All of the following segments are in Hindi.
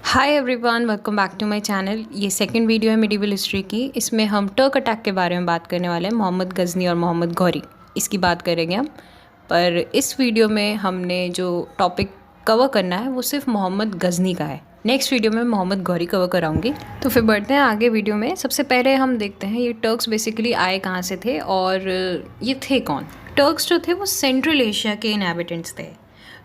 Hi everyone, welcome back to my channel. ये सेकंड वीडियो है मिडीवल हिस्ट्री की। इसमें हम टर्क अटैक के बारे में बात करने वाले हैं, मोहम्मद गजनी और मोहम्मद घौरी, इसकी बात करेंगे हम। पर इस वीडियो में हमने जो टॉपिक कवर करना है वो सिर्फ मोहम्मद गजनी का है। नेक्स्ट वीडियो में मोहम्मद घौरी कवर कराऊंगी। तो फिर बढ़ते हैं आगे वीडियो में। सबसे पहले हम देखते हैं ये टर्क्स बेसिकली आए कहाँ से थे और ये थे कौन। टर्क्स जो थे वो सेंट्रल एशिया के इनहैबिटेंट्स थे।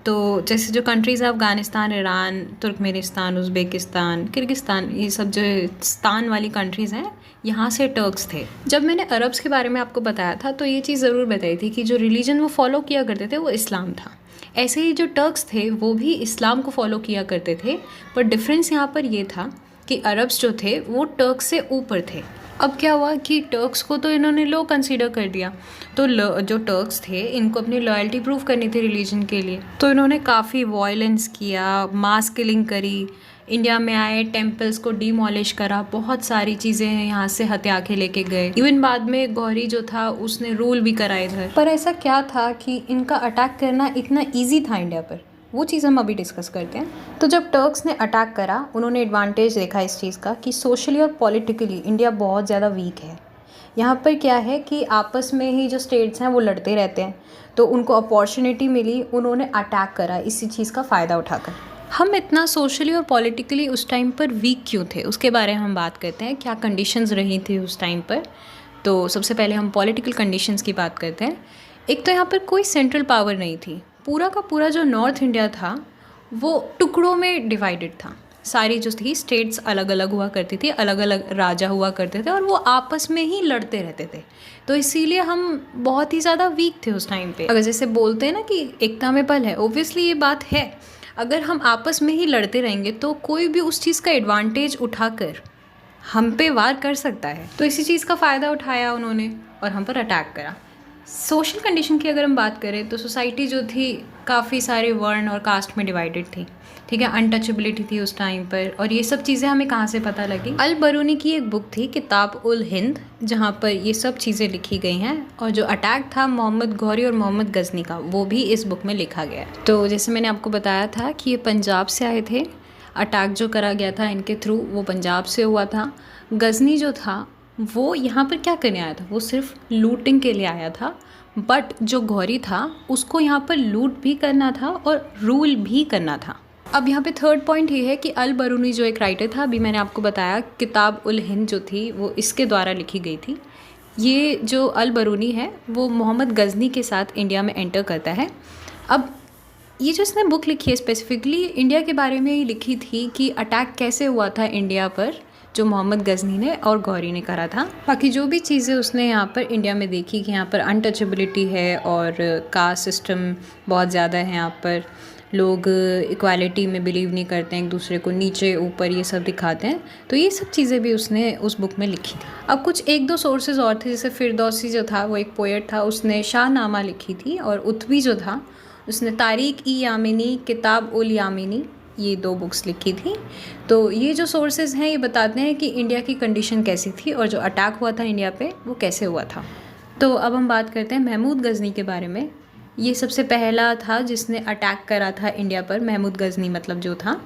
तो जैसे जो कंट्रीज़ है Afghanistan, Iran, Turkmenistan, Uzbekistan, Kyrgyzstan, ये सब जो स्तान वाली कंट्रीज़ हैं, यहाँ से टर्क्स थे। जब मैंने अरब्स के बारे में आपको बताया था तो ये चीज़ ज़रूर बताई थी कि जो रिलीजन वो फॉलो किया करते थे वो इस्लाम था। ऐसे ही जो टर्क्स थे वो भी इस्लाम को फॉलो किया करते थे, पर डिफरेंस यहाँ पर ये था कि अरब्स जो थे वो टर्क्स से ऊपर थे। अब क्या हुआ कि टर्क्स को तो इन्होंने लो कंसीडर कर दिया, तो जो टर्क्स थे इनको अपनी लॉयल्टी प्रूव करनी थी रिलीजन के लिए, तो इन्होंने काफ़ी वायलेंस किया, मास किलिंग करी, इंडिया में आए, टेम्पल्स को डिमोलिश करा, बहुत सारी चीज़ें यहाँ से हत्या के लेके गए। इवन बाद में गौरी जो था उसने रूल भी करा इधर। पर ऐसा क्या था कि इनका अटैक करना इतना ईजी था इंडिया पर, वो चीज़ हम अभी डिस्कस करते हैं। तो जब टर्क्स ने अटैक करा उन्होंने एडवांटेज देखा इस चीज़ का कि सोशली और पॉलिटिकली इंडिया बहुत ज़्यादा वीक है। यहाँ पर क्या है कि आपस में ही जो स्टेट्स हैं वो लड़ते रहते हैं, तो उनको अपॉर्चुनिटी मिली, उन्होंने अटैक करा इसी चीज़ का फ़ायदा उठाकर। हम इतना सोशली और पॉलिटिकली उस टाइम पर वीक क्यों थे उसके बारे में हम बात करते हैं, क्या कंडीशंस रही थी उस टाइम पर। तो सबसे पहले हम पॉलिटिकल कंडीशंस की बात करते हैं। एक तो यहाँ पर कोई सेंट्रल पावर नहीं थी, पूरा का पूरा जो नॉर्थ इंडिया था वो टुकड़ों में डिवाइडेड था। सारी जो थी स्टेट्स अलग अलग हुआ करती थी, अलग अलग राजा हुआ करते थे और वो आपस में ही लड़ते रहते थे। तो इसीलिए हम बहुत ही ज़्यादा वीक थे उस टाइम पे। अगर जैसे बोलते हैं ना कि एकता में बल है, ओब्वियसली ये बात है। अगर हम आपस में ही लड़ते रहेंगे तो कोई भी उस चीज़ का एडवांटेज उठाकर हम पे वार कर सकता है। तो इसी चीज़ का फ़ायदा उठाया उन्होंने और हम पर अटैक करा। सोशल कंडीशन की अगर हम बात करें तो सोसाइटी जो थी काफ़ी सारे वर्ण और कास्ट में डिवाइडेड थी, ठीक है। अनटचेबिलिटी थी उस टाइम पर। और ये सब चीज़ें हमें कहाँ से पता लगी? अल बरूनी की एक बुक थी, किताब उल हिंद, जहाँ पर ये सब चीज़ें लिखी गई हैं। और जो अटैक था मोहम्मद घौरी और मोहम्मद गजनी का, वो भी इस बुक में लिखा गया है। तो जैसे मैंने आपको बताया था कि ये पंजाब से आए थे, अटैक जो करा गया था इनके थ्रू वो पंजाब से हुआ था। गजनी जो था वो यहाँ पर क्या करने आया था? वो सिर्फ लूटिंग के लिए आया था, बट जो घौरी था उसको यहाँ पर लूट भी करना था और रूल भी करना था। अब यहाँ पे थर्ड पॉइंट ये है कि अल बरूनी जो एक राइटर था, अभी मैंने आपको बताया किताब उल हिंद जो थी वो इसके द्वारा लिखी गई थी। ये जो अल बरूनी है वो मोहम्मद गजनी के साथ इंडिया में एंटर करता है। अब ये जो इसने बुक लिखी है स्पेसिफिकली इंडिया के बारे में ही लिखी थी कि अटैक कैसे हुआ था इंडिया पर, जो मोहम्मद गजनी ने और घौरी ने करा था। बाकी जो भी चीज़ें उसने यहाँ पर इंडिया में देखी कि यहाँ पर अनटचेबिलिटी है और कास्ट सिस्टम बहुत ज़्यादा है, यहाँ पर लोग इक्वालिटी में बिलीव नहीं करते हैं, एक दूसरे को नीचे ऊपर ये सब दिखाते हैं, तो ये सब चीज़ें भी उसने उस बुक में लिखी थी। अब कुछ एक दो सोर्सेज और थे, जैसे फिरदौसी जो था वो एक पोएट था, उसने शाहनामा लिखी थी, और उत्वी जो था उसने तारीख ई यामिनी, किताब उल यामिनी, ये दो बुक्स लिखी थी। तो ये जो सोर्सेज हैं ये बताते हैं कि इंडिया की कंडीशन कैसी थी और जो अटैक हुआ था इंडिया पे वो कैसे हुआ था। तो अब हम बात करते हैं महमूद गजनी के बारे में। ये सबसे पहला था जिसने अटैक करा था इंडिया पर, महमूद गजनी मतलब जो था।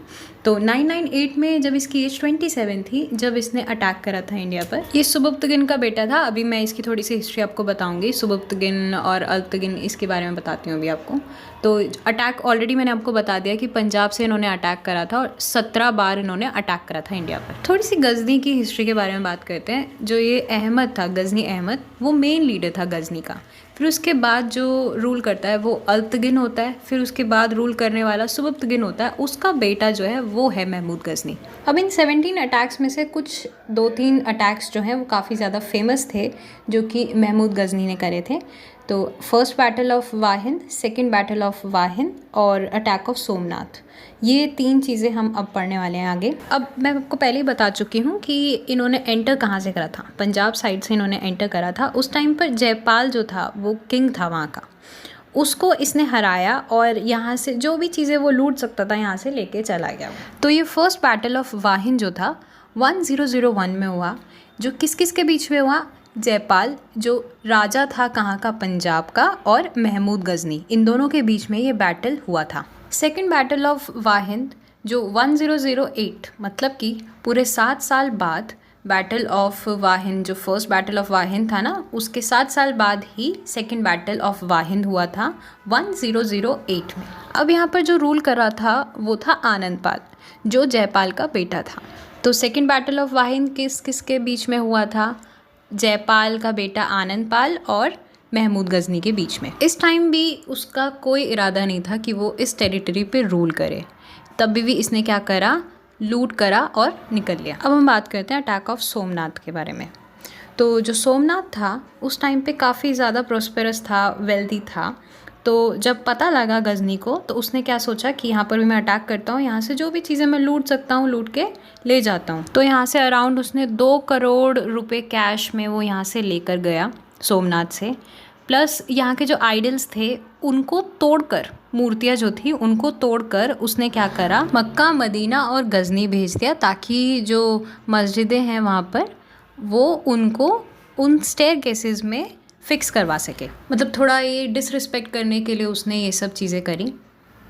तो 998 में जब इसकी एज 27 थी जब इसने अटैक करा था इंडिया पर। ये सुबुक्तगिन का बेटा था। अभी मैं इसकी थोड़ी सी हिस्ट्री आपको बताऊंगी, सुबुक्तगिन और अल्तगिन, इसके बारे में बताती हूँ अभी आपको। तो अटैक ऑलरेडी मैंने आपको बता दिया कि पंजाब से इन्होंने अटैक करा था और 17 बार इन्होंने अटैक करा था इंडिया पर। थोड़ी सी गजनी की हिस्ट्री के बारे में बात करते हैं। जो ये अहमद था, गजनी अहमद, वो मेन लीडर था गजनी का। फिर उसके बाद जो रूल करता है वो अल्तगिन होता है, फिर उसके बाद रूल करने वाला सुबुक्तगिन होता है, उसका बेटा जो है वो है महमूद गजनी। अब इन 17 अटैक्स में से कुछ 2-3 अटैक्स जो हैं वो काफ़ी ज़्यादा फेमस थे जो कि महमूद गजनी ने करे थे। तो first battle of Waihind, second battle of Waihind और अटैक ऑफ सोमनाथ, ये 3 चीज़ें हम अब पढ़ने वाले हैं आगे। अब मैं आपको पहले ही बता चुकी हूँ कि इन्होंने एंटर कहाँ से करा था, पंजाब साइड से इन्होंने एंटर करा था। उस टाइम पर जयपाल जो था वो किंग था वहाँ का, उसको इसने हराया और यहाँ से जो भी चीज़ें वो लूट सकता था यहाँ से लेके चला गया। तो ये फर्स्ट बैटल ऑफ वाहिंद जो था 1001 में हुआ, जो किस किस के बीच में हुआ? जयपाल जो राजा था कहाँ का, पंजाब का, और महमूद गजनी, इन दोनों के बीच में ये बैटल हुआ था। सेकंड बैटल ऑफ वाहिंद जो 1008 मतलब कि पूरे 7 साल बाद बैटल ऑफ वाहिंद, जो फर्स्ट बैटल ऑफ वाहिंद था ना, उसके 7 साल बाद ही सेकंड बैटल ऑफ वाहिंद हुआ था 1008 में। अब यहाँ पर जो रूल कर रहा था वो था आनंद पाल, जो जयपाल का बेटा था। तो सेकंड बैटल ऑफ वाहिंद किसके बीच में हुआ था? जयपाल का बेटा आनंद पाल और महमूद गजनी के बीच में। इस टाइम भी उसका कोई इरादा नहीं था कि वो इस टेरिटरी पे रूल करे, तब भी इसने क्या करा? लूट करा और निकल लिया। अब हम बात करते हैं अटैक ऑफ सोमनाथ के बारे में। तो जो सोमनाथ था उस टाइम पे काफ़ी ज़्यादा प्रोस्पेरस था, वेल्दी था। तो जब पता लगा गजनी को, तो उसने क्या सोचा कि यहाँ पर भी मैं अटैक करता हूँ, यहाँ से जो भी चीज़ें मैं लूट सकता हूँ लूट के ले जाता हूँ। तो यहाँ से अराउंड उसने 2 करोड़ रुपए कैश में वो यहाँ से लेकर गया सोमनाथ से। प्लस यहाँ के जो आइडल्स थे उनको तोड़कर, मूर्तियाँ जो थी उनको तोड़कर उसने क्या करा? मक्का, मदीना और गजनी भेज दिया, ताकि जो मस्जिदें हैं वहाँ पर वो उनको उन स्टेयर केसेस में फ़िक्स करवा सके। मतलब थोड़ा ये डिसरिस्पेक्ट करने के लिए उसने ये सब चीज़ें करी।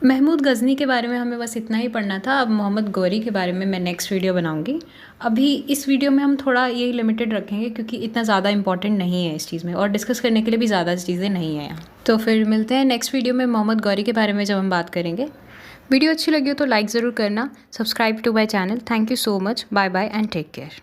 महमूद गजनी के बारे में हमें बस इतना ही पढ़ना था। अब मोहम्मद गौरी के बारे में मैं नेक्स्ट वीडियो बनाऊंगी। अभी इस वीडियो में हम थोड़ा यही लिमिटेड रखेंगे, क्योंकि इतना ज़्यादा इंपॉर्टेंट नहीं है इस चीज़ में, और डिस्कस करने के लिए भी ज़्यादा चीज़ें नहीं है यहाँ। तो फिर मिलते हैं नेक्स्ट वीडियो में मोहम्मद गौरी के बारे में, जब हम बात करेंगे। वीडियो अच्छी लगी हो तो लाइक ज़रूर करना, subscribe to my channel. Thank you so much, bye bye and take care.